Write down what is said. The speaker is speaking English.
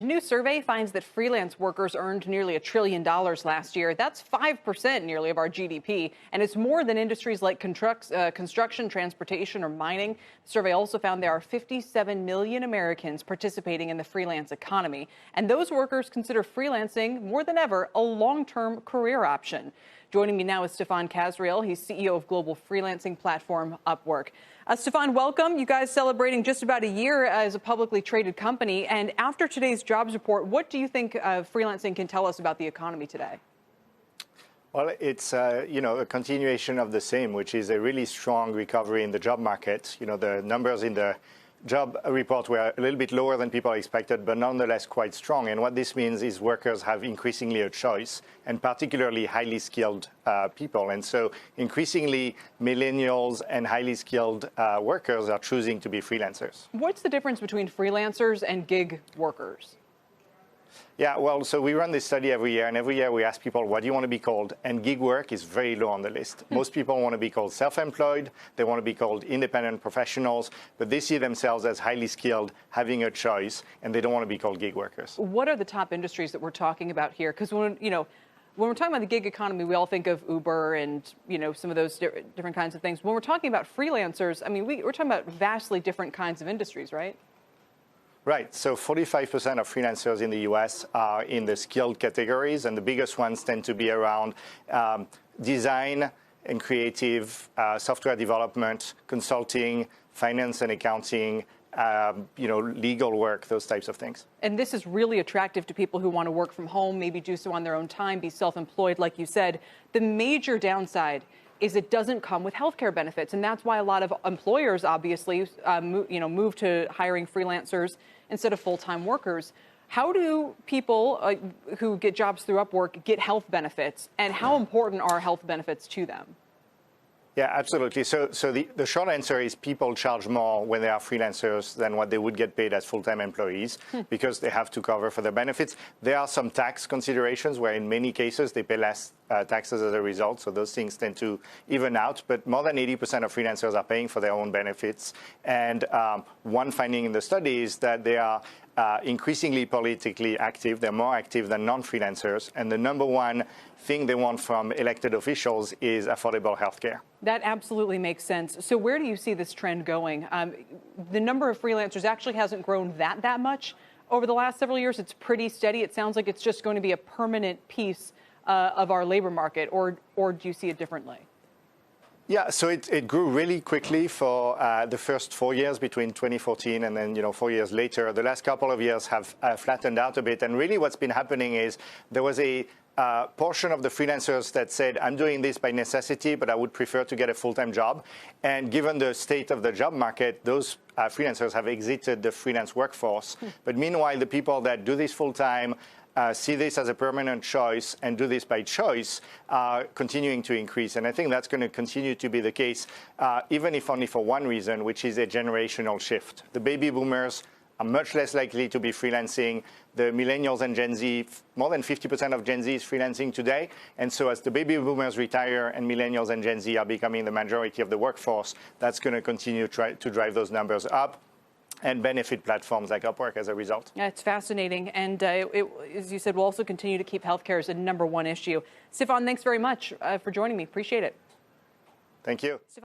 A new survey finds that freelance workers earned nearly $1 trillion last year. That's 5% nearly of our GDP, and it's more than industries like construction, transportation, or mining. The survey also found there are 57 million Americans participating in the freelance economy, and those workers consider freelancing more than ever a long-term career option. Joining me now is Stefan Kazriel. He's CEO of global freelancing platform Upwork. Stefan, welcome. You guys celebrating just about a year as a publicly traded company. And after today's jobs report, what do you think freelancing can tell us about the economy today? Well, it's a continuation of the same, which is a really strong recovery in the job market. The numbers in the job report were a little bit lower than people expected, but nonetheless quite strong. And what this means is workers have increasingly a choice, and particularly highly skilled people. And so increasingly millennials and highly skilled workers are choosing to be freelancers. What's the difference between freelancers and gig workers? Yeah, well, so we run this study every year, and every year we ask people, what do you want to be called? And gig work is very low on the list. Most people want to be called self-employed, they want to be called independent professionals, but they see themselves as highly skilled, having a choice, and they don't want to be called gig workers. What are the top industries that we're talking about here? Because when we're talking about the gig economy, we all think of Uber and some of those different kinds of things. When we're talking about freelancers, I mean, we're talking about vastly different kinds of industries, right? Right. So 45% of freelancers in the US are in the skilled categories, and the biggest ones tend to be around design and creative, software development, consulting, finance and accounting, legal work, those types of things. And this is really attractive to people who want to work from home, maybe do so on their own time, be self-employed, like you said. The major downside is it doesn't come with healthcare benefits, and that's why a lot of employers obviously move to hiring freelancers instead of full-time workers. How do people who get jobs through Upwork get health benefits, and how important are health benefits to them? Yeah, absolutely. So the short answer is people charge more when they are freelancers than what they would get paid as full-time employees because they have to cover for their benefits. There are some tax considerations where in many cases they pay less taxes as a result, so those things tend to even out. But more than 80% of freelancers are paying for their own benefits. And one finding in the study is that they are increasingly politically active. They're more active than non-freelancers. And the number one thing they want from elected officials is affordable health care. That absolutely makes sense. So where do you see this trend going? The number of freelancers actually hasn't grown that much over the last several years. It's pretty steady. It sounds like it's just going to be a permanent piece of our labor market, or do you see it differently? Yeah, so it grew really quickly for the first 4 years between 2014 and then 4 years later. The last couple of years have flattened out a bit, and really what's been happening is there was a portion of the freelancers that said, I'm doing this by necessity, but I would prefer to get a full-time job. And given the state of the job market, those freelancers have exited the freelance workforce. But meanwhile, the people that do this full-time, see this as a permanent choice and do this by choice are continuing to increase. And I think that's going to continue to be the case, even if only for one reason, which is a generational shift. The baby boomers are much less likely to be freelancing. The millennials and Gen Z, more than 50% of Gen Z is freelancing today. And so as the baby boomers retire and millennials and Gen Z are becoming the majority of the workforce, that's going to continue to drive those numbers up and benefit platforms like Upwork as a result. Yeah, it's fascinating. And as you said, we'll also continue to keep healthcare as a #1 issue. Stefan, thanks very much for joining me. Appreciate it. Thank you.